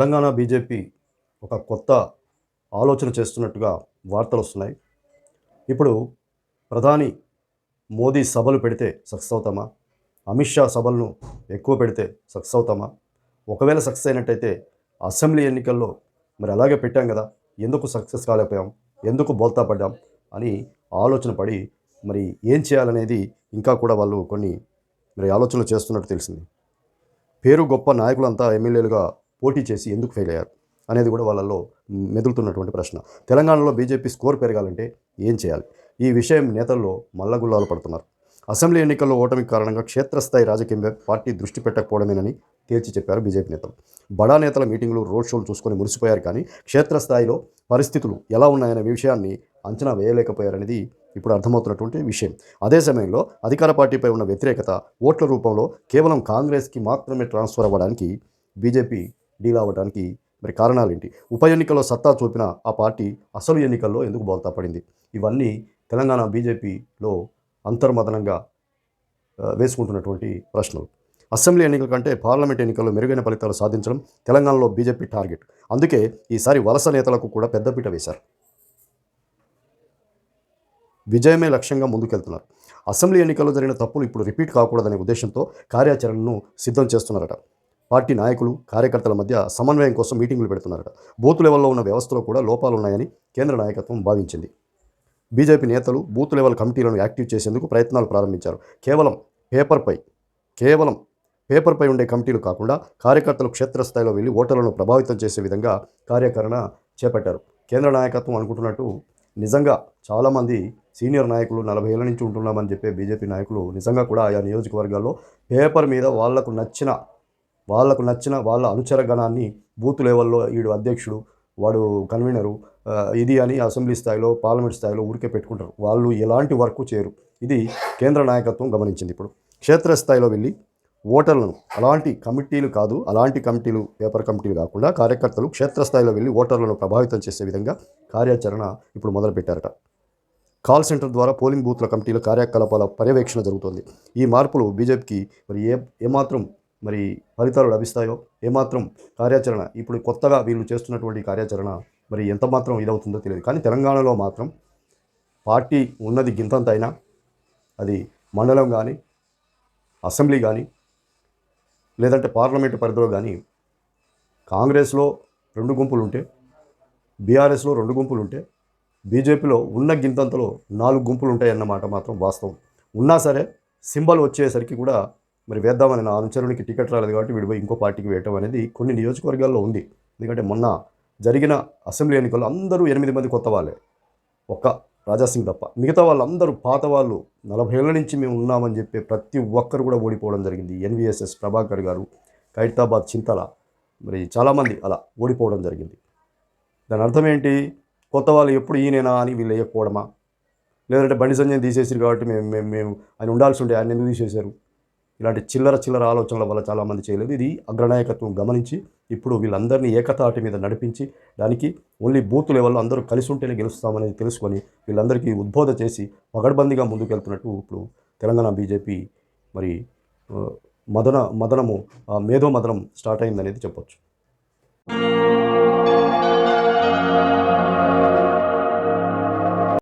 Telangana BJP ఒక కొత్త ఆలోచన చేస్తున్నట్టుగా వార్తలొస్తున్నాయి. ఇప్పుడు ప్రధాని మోదీ సభలు పెడితే సక్సెస్ అవుతామా? అమిత్ షా సభలను ఎక్కువ పెడితే సక్సెస్ అవుతామా? ఒకవేళ సక్సెస్ అయినట్టయితే అసెంబ్లీ ఎన్నికల్లో మరి అలాగే పెట్టాం కదా! ఎందుకు సక్సెస్ కాలేకపోయాం? ఎందుకు బోల్తా పడ్డాం? అని ఆలోచన పడి మరి ఏం చేయాలనేది ఇంకా కూడా వాళ్ళు కొన్ని ఆలోచనలు చేస్తున్నట్టు తెలిసింది. పేరు గొప్ప నాయకులంతా ఎమ్మెల్యేలుగా పోటీ చేసి ఎందుకు ఫెయిల్ అయ్యారు అనేది కూడా వాళ్ళల్లో మెదులుతున్నటువంటి ప్రశ్న. తెలంగాణలో బీజేపీ స్కోర్ పెరగాలంటే ఏం చేయాలి? ఈ విషయం నేతల్లో మల్లగుల్లాలు పడుతున్నారు. అసెంబ్లీ ఎన్నికల్లో ఓటమికి కారణంగా క్షేత్రస్థాయి రాజకీయంపై పార్టీ దృష్టి పెట్టకపోవడమేనని తేల్చి చెప్పారు బీజేపీ నేతలు. బడా నేతల మీటింగులు, రోడ్ షోలు చూసుకొని మురిసిపోయారు, కానీ క్షేత్రస్థాయిలో పరిస్థితులు ఎలా ఉన్నాయనే విషయాన్ని అంచనా వేయలేకపోయారనేది ఇప్పుడు అర్థమవుతున్నటువంటి విషయం. అదే సమయంలో అధికార పార్టీపై ఉన్న వ్యతిరేకత ఓట్ల రూపంలో కేవలం కాంగ్రెస్కి మాత్రమే ట్రాన్స్ఫర్ అవ్వడానికి బీజేపీ డీల్ అవ్వడానికి మరి కారణాలేంటి? ఉప ఎన్నికల్లో సత్తా చూపిన ఆ పార్టీ అసలు ఎన్నికల్లో ఎందుకు బోల్తా పడింది? ఇవన్నీ తెలంగాణ బీజేపీలో అంతర్మదనంగా వేసుకుంటున్నటువంటి ప్రశ్నలు. అసెంబ్లీ ఎన్నికల కంటే పార్లమెంట్ ఎన్నికల్లో మెరుగైన ఫలితాలు సాధించడం తెలంగాణలో బీజేపీ టార్గెట్. అందుకే ఈసారి వలస నేతలకు కూడా పెద్దపీట వేశారు. విజయమే లక్ష్యంగా ముందుకెళ్తున్నారు. అసెంబ్లీ ఎన్నికల్లో జరిగిన తప్పులు ఇప్పుడు రిపీట్ కాకూడదనే ఉద్దేశంతో కార్యాచరణను సిద్ధం చేస్తున్నారట. పార్టీ నాయకులు, కార్యకర్తల మధ్య సమన్వయం కోసం మీటింగులు పెడుతున్నారట. బూత్ లెవెల్లో ఉన్న వ్యవస్థలో కూడా లోపాలున్నాయని కేంద్ర నాయకత్వం భావించింది. బీజేపీ నేతలు బూత్ లెవెల్ కమిటీలను యాక్టివ్ చేసేందుకు ప్రయత్నాలు ప్రారంభించారు. కేవలం పేపర్పై ఉండే కమిటీలు కాకుండా కార్యకర్తలు క్షేత్రస్థాయిలో వెళ్ళి ఓటర్లను ప్రభావితం చేసే విధంగా కార్యాచరణ చేపట్టారు. కేంద్ర నాయకత్వం అనుకుంటున్నట్టు నిజంగా చాలామంది సీనియర్ నాయకులు 40 ఏళ్ల నుంచి ఉంటున్నామని చెప్పే బీజేపీ నాయకులు నిజంగా కూడా ఆయా నియోజకవర్గాల్లో పేపర్ మీద వాళ్లకు నచ్చిన వాళ్ళ అనుచర గణాన్ని బూత్ లెవెల్లో వీడు అధ్యక్షుడు, వాడు కన్వీనరు, ఇది అని అసెంబ్లీ స్థాయిలో, పార్లమెంట్ స్థాయిలో ఊరికే పెట్టుకుంటారు. వాళ్ళు ఎలాంటి వర్క్ చేయరు. ఇది కేంద్ర నాయకత్వం గమనించింది. ఇప్పుడు క్షేత్రస్థాయిలో వెళ్ళి ఓటర్లను అలాంటి కమిటీలు పేపర్ కమిటీలు కాకుండా కార్యకర్తలు క్షేత్రస్థాయిలో వెళ్ళి ఓటర్లను ప్రభావితం చేసే విధంగా కార్యాచరణ ఇప్పుడు మొదలుపెట్టారట. కాల్ సెంటర్ ద్వారా పోలింగ్ బూత్ల కమిటీల కార్యకలాపాల పర్యవేక్షణ జరుగుతోంది. ఈ మార్పులు బీజేపీకి మరి ఏమాత్రం ఫలితాలు లభిస్తాయో, ఏమాత్రం కార్యాచరణ ఇప్పుడు కొత్తగా వీళ్ళు చేస్తున్నటువంటి కార్యాచరణ మరి ఎంతమాత్రం ఇదవుతుందో తెలియదు. కానీ తెలంగాణలో మాత్రం పార్టీ ఉన్నది గింతంత అయినా, అది మండలం కానీ, అసెంబ్లీ కానీ, లేదంటే పార్లమెంటు పరిధిలో కానీ కాంగ్రెస్లో 2 గుంపులు ఉంటే, బీఆర్ఎస్లో 2 గుంపులు ఉంటే, బీజేపీలో ఉన్న గింతంతలో 4 గుంపులు ఉంటాయన్నమాట మాత్రం వాస్తవం. ఉన్నా సరే సింబల్ వచ్చేసరికి కూడా మరి వేద్దామని నా అనుచరునికి టికెట్ రాలేదు కాబట్టి వీడిపోయి ఇంకో పార్టీకి వేయటం అనేది కొన్ని నియోజకవర్గాల్లో ఉంది. ఎందుకంటే మొన్న జరిగిన అసెంబ్లీ ఎన్నికల్లో అందరూ 8 మంది కొత్త వాళ్ళే, ఒక్క రాజాసింగ్ తప్ప. మిగతా వాళ్ళందరూ పాత వాళ్ళు, 40 ఏళ్ల నుంచి మేము ఉన్నామని చెప్పే ప్రతి ఒక్కరు కూడా ఓడిపోవడం జరిగింది. ఎన్వీఎస్ఎస్ ప్రభాకర్ గారు, ఖైరతాబాద్ చింతల, మరి చాలామంది అలా ఓడిపోవడం జరిగింది. దాని అర్థం ఏంటి? కొత్త వాళ్ళు ఎప్పుడు ఈయనేనా అని వీళ్ళు వేయకపోవడమా? లేదంటే బండి సంజయ్ తీసేసారు కాబట్టి మేము ఆయన ఉండాల్సి ఉంటే ఆయన ఎందుకు తీసేశారు? ఇలాంటి చిల్లర ఆలోచనల వల్ల చాలామంది చేయలేదు. ఇది అగ్రనాయకత్వం గమనించి ఇప్పుడు వీళ్ళందరినీ ఏకతాటి మీద నడిపించి, దానికి ఓన్లీ బూత్ లెవెల్లో అందరూ కలిసి ఉంటేనే గెలుస్తామనేది తెలుసుకొని వీళ్ళందరికీ ఉద్బోధ చేసి పగడ్బందీగా ముందుకెళ్తున్నట్టు ఇప్పుడు తెలంగాణ బీజేపీ మరి మేధో మదనం స్టార్ట్ అయిందనేది చెప్పొచ్చు.